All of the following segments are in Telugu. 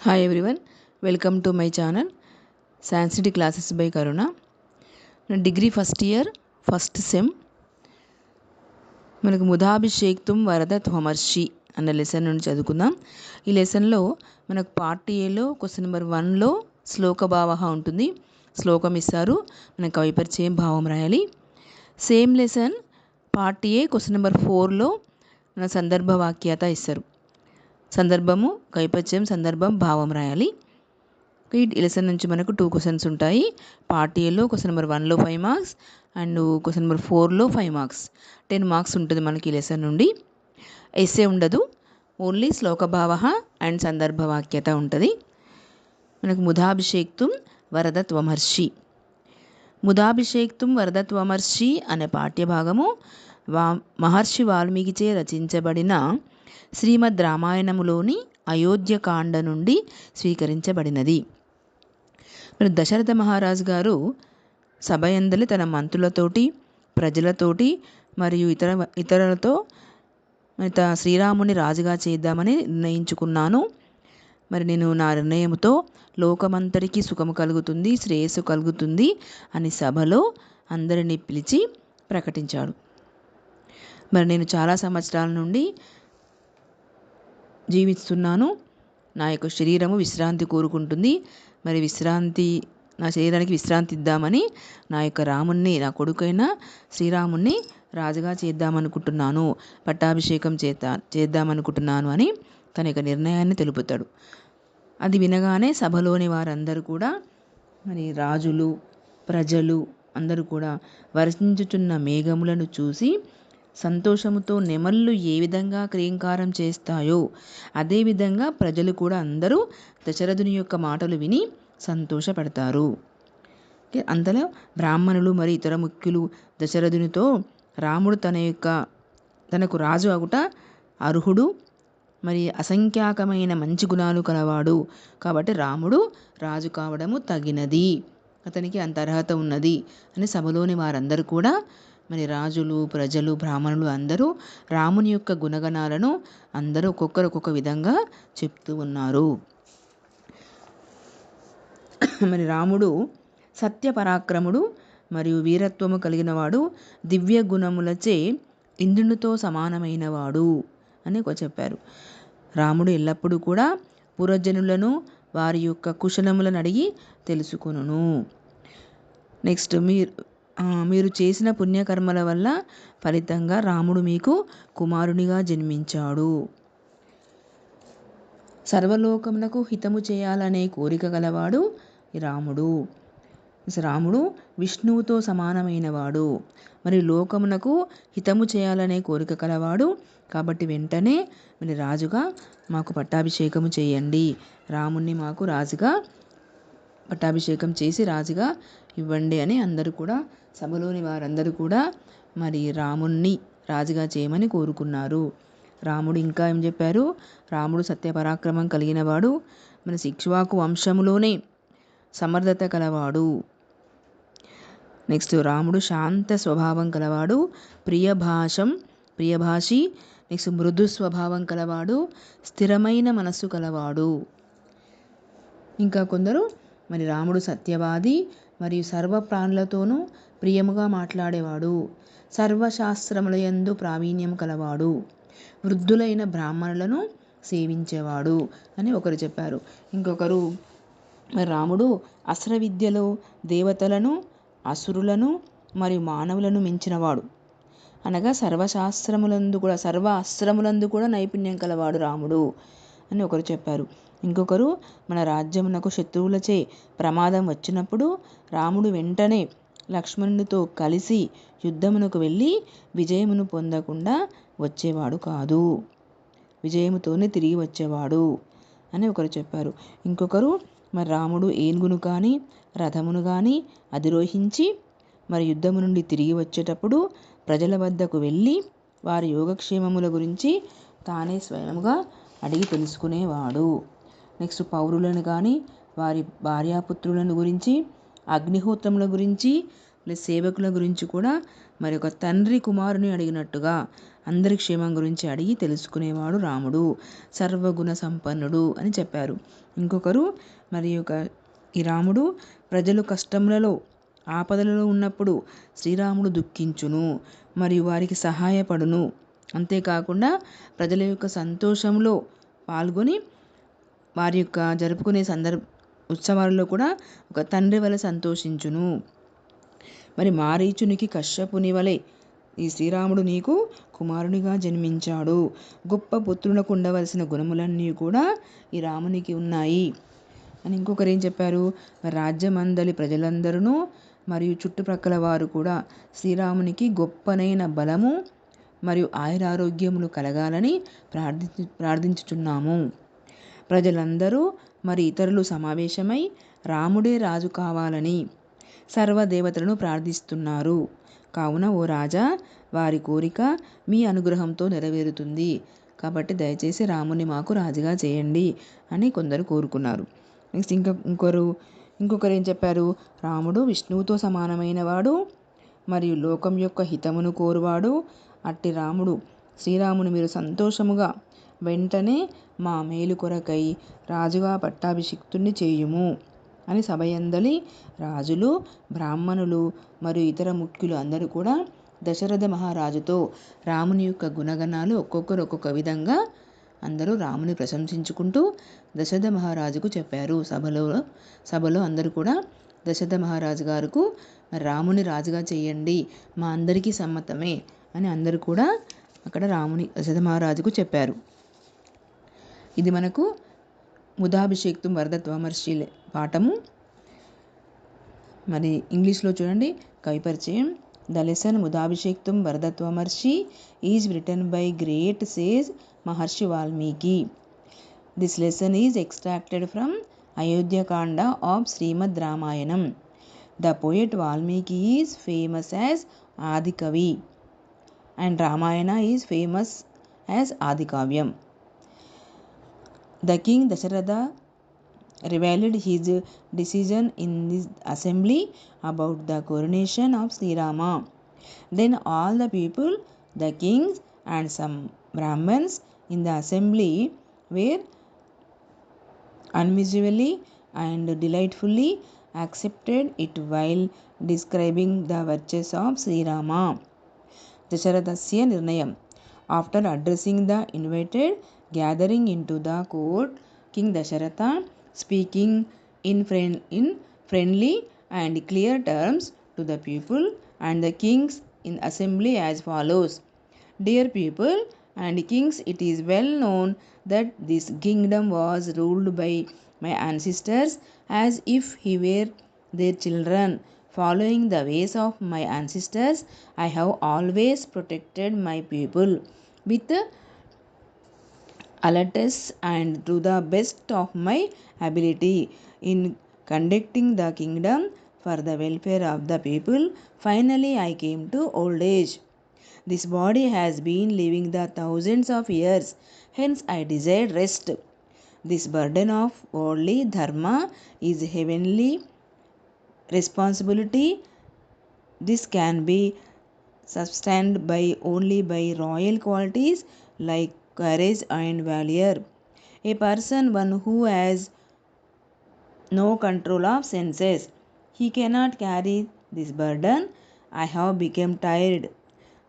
Hi everyone, welcome to my channel Sanskrit Classes by Karuna. Degree first year first sem మనకు ముదాభిషేక్తుం వరద త్వమర్షి అన్న లెసన్ నుండి చదువుకుందాం. ఈ లెసన్లో మనకు పార్ట్ ఏలో క్వశ్చన్ నెంబర్ 1లో శ్లోక భావ ఉంటుంది. శ్లోకం ఇస్తారు, మనకు కవిపరిచయం భావం రాయాలి. Same lesson part A question number 4లో మన సందర్భ వాక్యత ఇస్తారు. సందర్భము, కవిపరిచయం, సందర్భం, భావం రాయాలి. ఈ లెసన్ నుంచి మనకు 2 క్వశ్చన్స్ ఉంటాయి. పార్ట్ ఏలో క్వశ్చన్ నెంబర్ 1లో 5 మార్క్స్ అండ్ క్వశ్చన్ నెంబర్ 4లో 5 మార్క్స్, 10 మార్క్స్ ఉంటుంది మనకి ఈ లెసన్ నుండి. ఎస్సే ఉండదు, ఓన్లీ శ్లోక భావ అండ్ సందర్భ వాక్యత ఉంటుంది. మనకు ముదాభిషేక్తుం వరద త్వమర్షి. ముదాభిషేక్తుం వరద త్వమర్షి అనే పాఠ్యభాగము మహర్షి వాల్మీకిచే రచించబడిన శ్రీమద్ రామాయణములోని అయోధ్యకాండ నుండి స్వీకరించబడినది. దశరథ మహారాజు గారు సభయందలి తన మంత్రులతోటి, ప్రజలతోటి మరియు ఇతరులతో శ్రీరాముని రాజుగా చేద్దామని నిర్ణయించుకున్నాను. నేను నా నిర్ణయంతో లోకమంతటికి సుఖము కలుగుతుంది, శ్రేయస్సు కలుగుతుంది అని సభలో అందరినీ పిలిచి ప్రకటించాడు. నేను చాలా సంవత్సరాల నుండి జీవిస్తున్నాను. నా యొక్క శరీరము విశ్రాంతి కోరుకుంటుంది. నా శరీరానికి విశ్రాంతి ఇద్దామని నా యొక్క రాముణ్ణి, నా కొడుకైన శ్రీరాముణ్ణి రాజుగా చేద్దామనుకుంటున్నాను, పట్టాభిషేకం చేద్దామనుకుంటున్నాను అని తన యొక్క నిర్ణయాన్ని తెలుపుతాడు. అది వినగానే సభలోని వారందరూ కూడా, రాజులు, ప్రజలు అందరూ కూడా వర్షించుచున్న మేఘములను చూసి సంతోషముతో నెమళ్ళు ఏ విధంగా క్రీంకారం చేస్తాయో అదేవిధంగా ప్రజలు కూడా అందరూ దశరథుని యొక్క మాటలు విని సంతోషపడతారు. అంతలో బ్రాహ్మణులు మరియు ఇతర ముఖ్యులు దశరథునితో, రాముడు తనకు రాజు అగుట అర్హుడు, అసంఖ్యాకమైన మంచి గుణాలు కలవాడు కాబట్టి రాముడు రాజు కావడము తగినది, అతనికి అంత అర్హత ఉన్నది అని సభలోని వారందరూ కూడా, రాజులు, ప్రజలు, బ్రాహ్మణులు అందరూ రాముని యొక్క గుణగణాలను అందరూ ఒక్కొక్కరు ఒక్కొక్క విధంగా చెప్తూ ఉన్నారు. రాముడు సత్యపరాక్రముడు మరియు వీరత్వము కలిగినవాడు, దివ్య గుణములచే ఇంద్రునితో సమానమైనవాడు అని చెప్పారు. రాముడు ఎల్లప్పుడూ కూడా పురజనులను వారి యొక్క కుశలములను అడిగి తెలుసుకొనును. నెక్స్ట్, మీరు చేసిన పుణ్యకర్మల వల్ల ఫలితంగా రాముడు మీకు కుమారునిగా జన్మించాడు. సర్వలోకమునకు హితము చేయాలనే కోరిక గలవాడు రాముడు. రాముడు విష్ణువుతో సమానమైనవాడు, లోకమునకు హితము చేయాలనే కోరిక కలవాడు కాబట్టి వెంటనే రాజుగా మాకు పట్టాభిషేకము చేయండి, రాముణ్ణి మాకు రాజుగా పట్టాభిషేకం చేసి రాజుగా ఇవ్వండి అని అందరూ కూడా, సభలోని వారందరూ కూడా రాముణ్ణి రాజుగా చేయమని కోరుకున్నారు. రాముడు ఇంకా ఏం చెప్పారు? రాముడు సత్యపరాక్రమం కలిగినవాడు, ఇక్ష్వాకు వంశములోనే సమర్థత కలవాడు. నెక్స్ట్, రాముడు శాంత స్వభావం కలవాడు, ప్రియభాషి, నెక్స్ట్ మృదు స్వభావం కలవాడు, స్థిరమైన మనస్సు కలవాడు. ఇంకా కొందరు రాముడు సత్యవాది మరియు సర్వ ప్రాణులతోనూ ప్రియముగా మాట్లాడేవాడు, సర్వశాస్త్రములయందు ప్రావీణ్యం కలవాడు, వృద్ధులైన బ్రాహ్మణులను సేవించేవాడు అని ఒకరు చెప్పారు. ఇంకొకరు, రాముడు అస్త్ర విద్యలో దేవతలను, అసురులను మరియు మానవులను మించినవాడు, అనగా సర్వ అస్త్రములందు కూడా నైపుణ్యం కలవాడు రాముడు అని ఒకరు చెప్పారు. ఇంకొకరు, మన రాజ్యమునకు శత్రువులచే ప్రమాదం వచ్చినప్పుడు రాముడు వెంటనే లక్ష్మణునితో కలిసి యుద్ధమునకు వెళ్ళి విజయమును పొందకుండా వచ్చేవాడు కాదు, విజయముతోనే తిరిగి వచ్చేవాడు అని ఒకరు చెప్పారు. ఇంకొకరు, రాముడు ఏనుగును కానీ రథమును కానీ అధిరోహించి యుద్ధము నుండి తిరిగి వచ్చేటప్పుడు ప్రజల వద్దకు వెళ్ళి వారి యోగక్షేమముల గురించి తానే స్వయముగా అడిగి తెలుసుకునేవాడు. నెక్స్ట్, పౌరులను కానీ వారి భార్యాపుత్రులను గురించి, అగ్నిహోత్రముల గురించి ప్లస్ సేవకుల గురించి కూడా మరి ఒక తండ్రి కుమారుని అడిగినట్టుగా అందరి క్షేమం గురించి అడిగి తెలుసుకునేవాడు రాముడు, సర్వగుణ సంపన్నుడు అని చెప్పారు. ఇంకొకరు మరి ఈ రాముడు ప్రజలు కష్టములలో ఆపదలలో ఉన్నప్పుడు శ్రీరాముడు దుఃఖించును మరియు వారికి సహాయపడును. అంతేకాకుండా ప్రజల యొక్క సంతోషంలో పాల్గొని వారి యొక్క జరుపుకునే ఉత్సవాల్లో కూడా ఒక తండ్రి వలె సంతోషించును. మరి మారీచునికి కశ్యపుని వలె ఈ శ్రీరాముడు నీకు కుమారునిగా జన్మించాడు. గొప్ప పుత్రులకు ఉండవలసిన గుణములన్నీ కూడా ఈ రామునికి ఉన్నాయి అని ఇంకొకరు ఏం చెప్పారు, రాజ్యమందలి ప్రజలందరూ మరియు చుట్టుప్రక్కల వారు కూడా శ్రీరామునికి గొప్పనైన బలము మరియు ఆయురారోగ్యములు కలగాలని ప్రార్థించుచున్నాము. ప్రజలందరూ మరి ఇతరులు సమావేశమై రాముడే రాజు కావాలని సర్వదేవతలను ప్రార్థిస్తున్నారు. కావున ఓ రాజా, వారి కోరిక మీ అనుగ్రహంతో నెరవేరుతుంది. కాబట్టి దయచేసి రాముని మాకు రాజుగా చేయండి అని కొందరు కోరుకున్నారు. నెక్స్ట్ ఇంకొకరు ఏం చెప్పారు, రాముడు విష్ణువుతో సమానమైన వాడు మరియు లోకం యొక్క హితమును కోరువాడు. అట్టి రాముడు శ్రీరాముని మీరు సంతోషముగా వెంటనే మా మేలు కొరకై రాజుగా పట్టాభిషిక్తుణ్ణి చేయుము అని సభయందలి రాజులు, బ్రాహ్మణులు మరియు ఇతర ముఖ్యులు అందరూ కూడా దశరథ మహారాజుతో రాముని యొక్క గుణగణాలు ఒక్కొక్కరు ఒక్కొక్క విధంగా అందరూ రాముని ప్రశంసించుకుంటూ దశరథ మహారాజుకు చెప్పారు. సభలో అందరూ కూడా దశరథ మహారాజు గారుకు రాముని రాజుగా చేయండి, మా అందరికీ సమ్మతమే అని అందరూ కూడా అక్కడ దశరథ మహారాజుకు చెప్పారు. ఇది మనకు ముదాభిషేక్తుం వరదత్వమర్షి పాఠము. మరి ఇంగ్లీష్లో చూడండి, కవి పరిచయం. ద లెసన్ ముదాభిషేక్తుం వరదత్వమర్షి is written by great sage Maharshi Valmiki. This lesson is extracted from Ayodhyakanda of Shrimad Ramayanam. The poet Valmiki is famous as Adikavi and Ramayana is famous as Adikavyam. The king Dasharatha revealed his decision in this assembly about the coronation of Sri Rama. Then all the people, the kings and some Brahmins in the assembly were unmistakably and delightfully accepted it while describing the virtues of Sri Rama. Dasharathasya Nirnayam. After addressing the invited gathering into the court, King Dasharatha, speaking in friendly and clear terms to the people and the kings in assembly as follows. Dear people and kings, it is well known that this kingdom was ruled by my ancestors as if he were their children. Following the ways of my ancestors, I have always protected my people with alertness and to the best of my ability in conducting the kingdom for the welfare of the people. Finally, I came to old age. This body has been living the thousands of years, hence I desired rest. This burden of worldly dharma is heavenly responsibility. This can be sustained only by royal qualities like courage and valor. A person, one who has no control of senses, he cannot carry this burden. I have become tired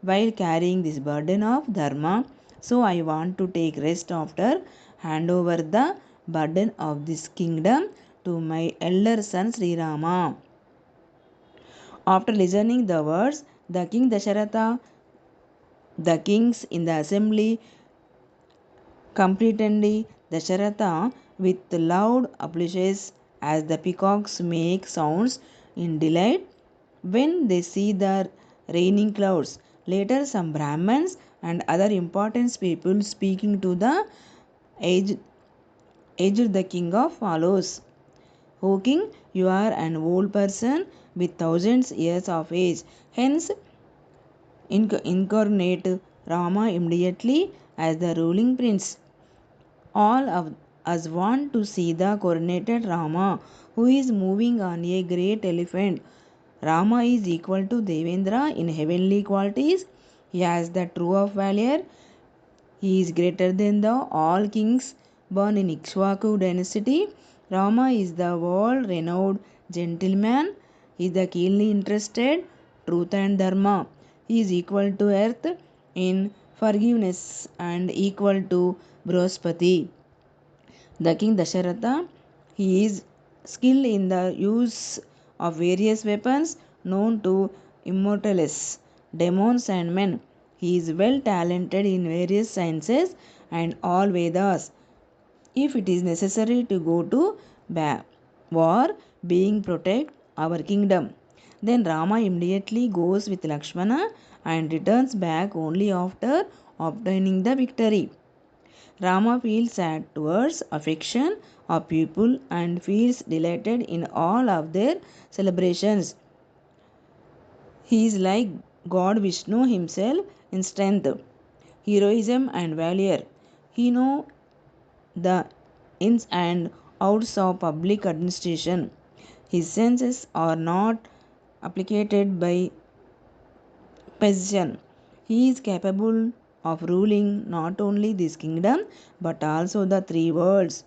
while carrying this burden of dharma, so I want to take rest after hand over the burden of this kingdom to my elder son Sri Rama. After listening the words, the king Dasharatha, the kings in the assembly completely Dasharatha with loud applauses as the peacocks make sounds in delight when they see the raining clouds. Later, some Brahmins and other important people speaking to the aged the king of follows. O king, you are an old person with thousands years of age. Hence, incarnate Rama immediately as the ruling prince. All of us want to see the coronated Rama, who is moving on a great elephant Rama is equal to Devendra in heavenly qualities. He has the true of valor. He is greater than the all kings born in Ikshvaku dynasty. Rama is the world-renowned gentleman. He is the keenly interested truth and dharma. He is equal to earth in forgiveness and equal to Brihaspati. The king Dasharatha, he is skilled in the use of various weapons known to immortals, demons and men. He is well talented in various sciences and all Vedas. If it is necessary to go to war, being protect our kingdom, then Rama immediately goes with Lakshmana and returns back only after obtaining the victory. Rama feels sad towards affection of people and feels delighted in all of their celebrations. He is like God Vishnu himself in strength, heroism and valor. He knows the ins and outs of public administration. His senses are not applicated by position. He is capable of ruling not only this kingdom but also the three worlds.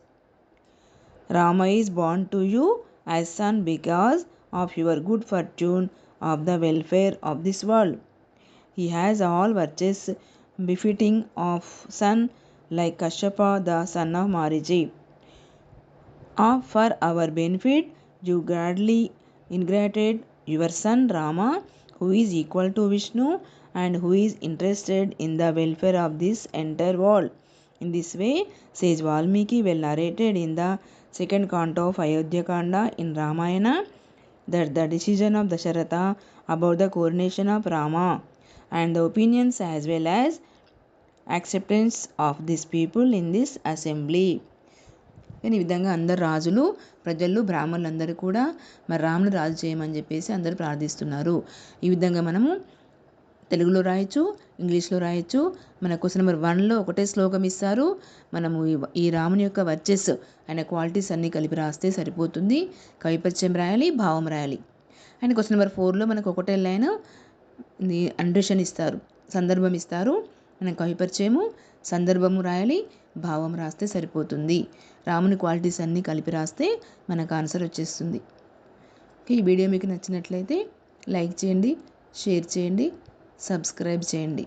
Rama is born to you as son because of your good fortune of the welfare of this world. He has all virtues befitting of son like Kashyapa the son of Mariji. For our benefit, you gladly ingratiated your son Rama, who is equal to Vishnu and who is interested in the welfare of this entire world. In this way, sage Valmiki well narrated in the second canto of Ayodhya Kanda in Ramayana that the decision of Dasharatha about the coronation of Rama and the opinions as well as acceptance of these people in this assembly. కానీ ఈ విధంగా అందరు రాజులు ప్రజలు బ్రాహ్మణులందరూ కూడా మరి రాముని రాజు చేయమని చెప్పేసి అందరూ ప్రార్థిస్తున్నారు. ఈ విధంగా మనము తెలుగులో రాయొచ్చు, ఇంగ్లీష్లో రాయొచ్చు. మన క్వశ్చన్ నెంబర్ 1లో ఒకటే శ్లోకం ఇస్తారు. మనము ఈ రాముని యొక్క వర్చెస్ ఆయన క్వాలిటీస్ అన్నీ కలిపి రాస్తే సరిపోతుంది. కవిపత్యం రాయాలి, భావం రాయాలి. అండ్ క్వశ్చన్ నెంబర్ 4లో మనకు ఒకటే లైన్ అండర్షన్ ఇస్తారు, సందర్భం ఇస్తారు. మనం కవిపరిచయము, సందర్భము రాయాలి, భావం రాస్తే సరిపోతుంది. రాముని క్వాలిటీస్ అన్నీ కలిపి రాస్తే మనకు ఆన్సర్ వచ్చేస్తుంది. ఈ వీడియో మీకు నచ్చినట్లయితే లైక్ చేయండి, షేర్ చేయండి, సబ్స్క్రైబ్ చేయండి.